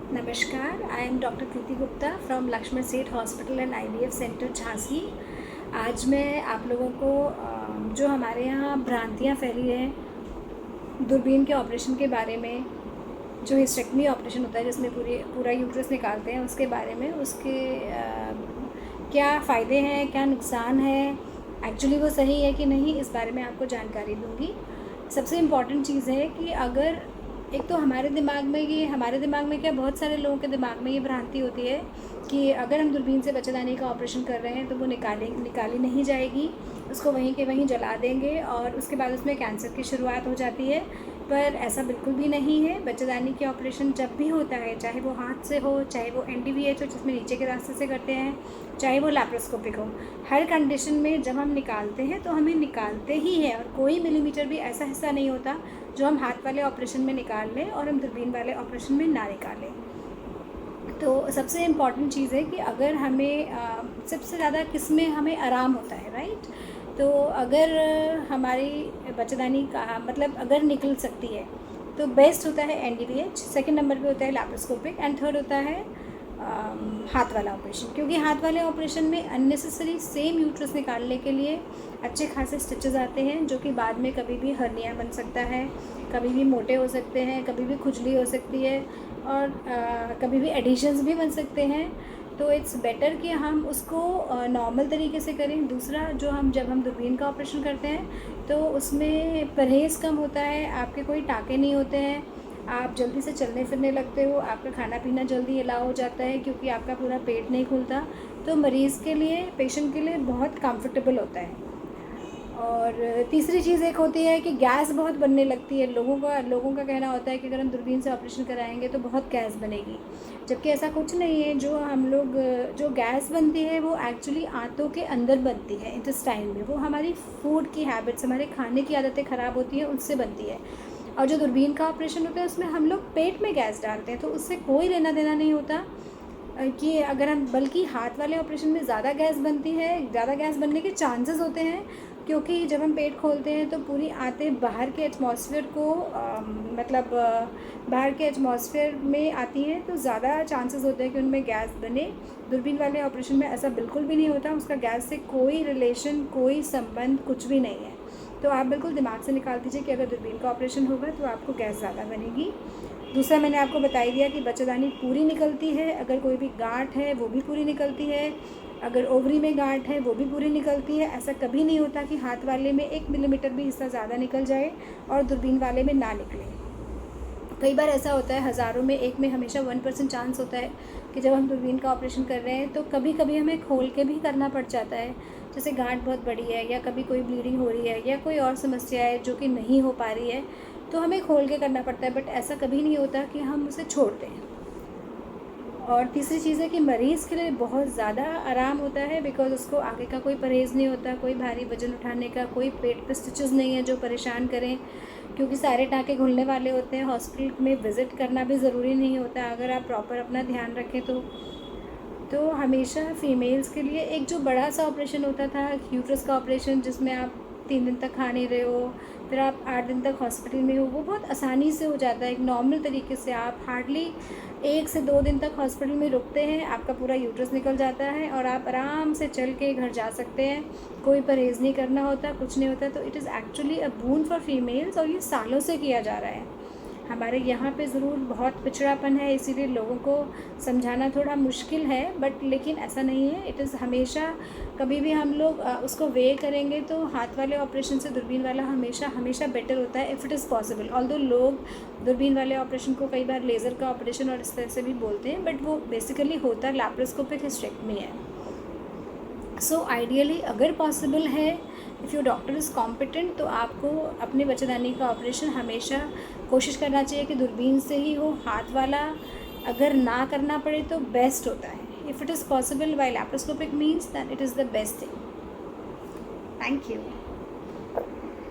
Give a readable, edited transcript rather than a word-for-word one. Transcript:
नमस्कार, I am doctor Kriti Gupta from Lakshman Seth hospital and IVF centre Jhansi. आज मैं आप लोगों को जो हमारे यहाँ भ्रांतियाँ फैली हैं दूरबीन के ऑपरेशन के बारे में, जो हिस्टेक्टमी ऑपरेशन होता है जिसमें पूरा यूट्रस निकालते हैं, उसके बारे में, उसके क्या फ़ायदे हैं, क्या नुकसान है, एक्चुअली वो सही है कि नहीं, इस बारे में आपको जानकारी दूँगी। सबसे इम्पॉर्टेंट चीज़ है कि अगर एक तो हमारे दिमाग में क्या, बहुत सारे लोगों के दिमाग में ये भ्रांति होती है कि अगर हम दूरबीन से बच्चेदानी का ऑपरेशन कर रहे हैं तो वो निकाली नहीं जाएगी, उसको वहीं के वहीं जला देंगे और उसके बाद उसमें कैंसर की शुरुआत हो जाती है। पर ऐसा बिल्कुल भी नहीं है। बच्चेदानी के ऑपरेशन जब भी होता है, चाहे वो हाथ से हो, चाहे वो एनडीवीएच हो जिसमें नीचे के रास्ते से करते हैं, चाहे वो लैप्रोस्कोपिक हो, हर कंडीशन में जब हम निकालते हैं तो हमें निकालते ही हैं और कोई मिलीमीटर भी ऐसा हिस्सा नहीं होता जो हम हाथ वाले ऑपरेशन में निकाल लें और हम दूरबीन वाले ऑपरेशन में ना निकालें। तो सबसे इम्पॉर्टेंट चीज़ है कि अगर हमें सबसे ज़्यादा किस में हमें आराम होता है, राइट? तो अगर हमारी बच्चेदानी का मतलब अगर निकल सकती है तो बेस्ट होता है एनडीवीएच, सेकंड नंबर पे होता है लैप्रोस्कोपिक एंड थर्ड होता है हाथ वाला ऑपरेशन। क्योंकि हाथ वाले ऑपरेशन में अननेसेसरी सेम यूट्रस निकालने के लिए अच्छे खासे स्टिचेस आते हैं जो कि बाद में कभी भी हर्निया बन सकता है, कभी भी मोटे हो सकते हैं, कभी भी खुजली हो सकती है और कभी भी एडिशंस भी बन सकते हैं। तो इट्स बेटर कि हम उसको नॉर्मल तरीके से करें। दूसरा, जब हम दूरबीन का ऑपरेशन करते हैं तो उसमें परहेज़ कम होता है, आपके कोई टाँके नहीं होते हैं, आप जल्दी से चलने फिरने लगते हो, आपका खाना पीना जल्दी अलाउ हो जाता है क्योंकि आपका पूरा पेट नहीं खुलता। तो मरीज़ के लिए, पेशेंट के लिए बहुत कंफर्टेबल होता है। और तीसरी चीज़ एक होती है कि गैस बहुत बनने लगती है। लोगों का कहना होता है कि अगर हम दूरबीन से ऑपरेशन कराएंगे तो बहुत गैस बनेगी, जबकि ऐसा कुछ नहीं है। जो गैस बनती है वो एक्चुअली आंतों के अंदर बनती है, इंटेस्टाइन में। वो हमारी फूड की हैबिट्स, हमारे खाने की आदतें ख़राब होती हैं, उससे बनती है। और जो दूरबीन का ऑपरेशन होता है उसमें हम लोग पेट में गैस डालते हैं, तो उससे कोई लेना देना नहीं होता कि अगर हम, बल्कि हाथ वाले ऑपरेशन में ज़्यादा गैस बनती है, ज़्यादा गैस बनने के चांसेस होते हैं क्योंकि जब हम पेट खोलते हैं तो पूरी आंतें बाहर के एटमॉस्फेयर को बाहर के एटमॉस्फेयर में आती हैं, तो ज़्यादा चांसेस होते हैं कि उनमें गैस बने। दूरबीन वाले ऑपरेशन में ऐसा बिल्कुल भी नहीं होता, उसका गैस से कोई रिलेशन, कोई संबंध कुछ भी नहीं है। तो आप बिल्कुल दिमाग से निकाल दीजिए कि अगर दूरबीन का ऑपरेशन होगा तो आपको गैस ज़्यादा बनेगी। दूसरा, मैंने आपको बता ही दिया कि बच्चेदानी पूरी निकलती है, अगर कोई भी गांठ है वो भी पूरी निकलती है, अगर ओवरी में गांठ है वो भी पूरी निकलती है। ऐसा कभी नहीं होता कि हाथ वाले में 1 मिलीमीटर भी हिस्सा ज़्यादा निकल जाए और दूरबीन वाले में ना निकले। कई बार ऐसा होता है, हज़ारों में एक में हमेशा 1% चांस होता है कि जब हम दूरबीन का ऑपरेशन कर रहे हैं तो कभी कभी हमें खोल के भी करना पड़ जाता है, जैसे गांठ बहुत बड़ी है या कभी कोई ब्लीडिंग हो रही है या कोई और समस्या है जो कि नहीं हो पा रही है, तो हमें खोल के करना पड़ता है। बट ऐसा कभी नहीं होता कि हम उसे छोड़ दें। और तीसरी चीज़ है कि मरीज़ के लिए बहुत ज़्यादा आराम होता है, बिकॉज उसको आगे का कोई परहेज़ नहीं होता, कोई भारी वज़न उठाने का, कोई पेट पे स्टिचेस नहीं है जो परेशान करें, क्योंकि सारे टाँके घुलने वाले होते हैं। हॉस्पिटल में विज़िट करना भी ज़रूरी नहीं होता अगर आप प्रॉपर अपना ध्यान रखें तो हमेशा फ़ीमेल्स के लिए एक जो बड़ा सा ऑपरेशन होता था, यूट्रस का ऑपरेशन, जिसमें आप 3 दिन तक खा नहीं रहे हो, फिर आप 8 दिन तक हॉस्पिटल में हो, वो बहुत आसानी से हो जाता है। एक नॉर्मल तरीके से आप हार्डली 1 से 2 दिन तक हॉस्पिटल में रुकते हैं, आपका पूरा यूट्रस निकल जाता है और आप आराम से चल के घर जा सकते हैं। कोई परहेज़ नहीं करना होता, कुछ नहीं होता। तो it is actually a boon for females और ये सालों से किया जा रहा है। हमारे यहाँ पे ज़रूर बहुत पिछड़ापन है, इसीलिए लोगों को समझाना थोड़ा मुश्किल है, बट लेकिन ऐसा नहीं है। इट इज़ हमेशा, कभी भी हम लोग उसको वे करेंगे तो हाथ वाले ऑपरेशन से दूरबीन वाला हमेशा बेटर होता है, if it is possible. Although लोग दूरबीन वाले ऑपरेशन को कई बार लेज़र का ऑपरेशन और इस तरह से भी बोलते हैं, बट वो बेसिकली होता लैप्रोस्कोपिक हिस्टेक्टमी है। सो आइडियली अगर पॉसिबल है, if your doctor is competent, तो आपको अपने बच्चेदानी का ऑपरेशन हमेशा कोशिश करना चाहिए कि दूरबीन से ही हो। हाथ वाला अगर ना करना पड़े तो बेस्ट होता है। If it is possible by laparoscopic means that it is the best thing. Thank you.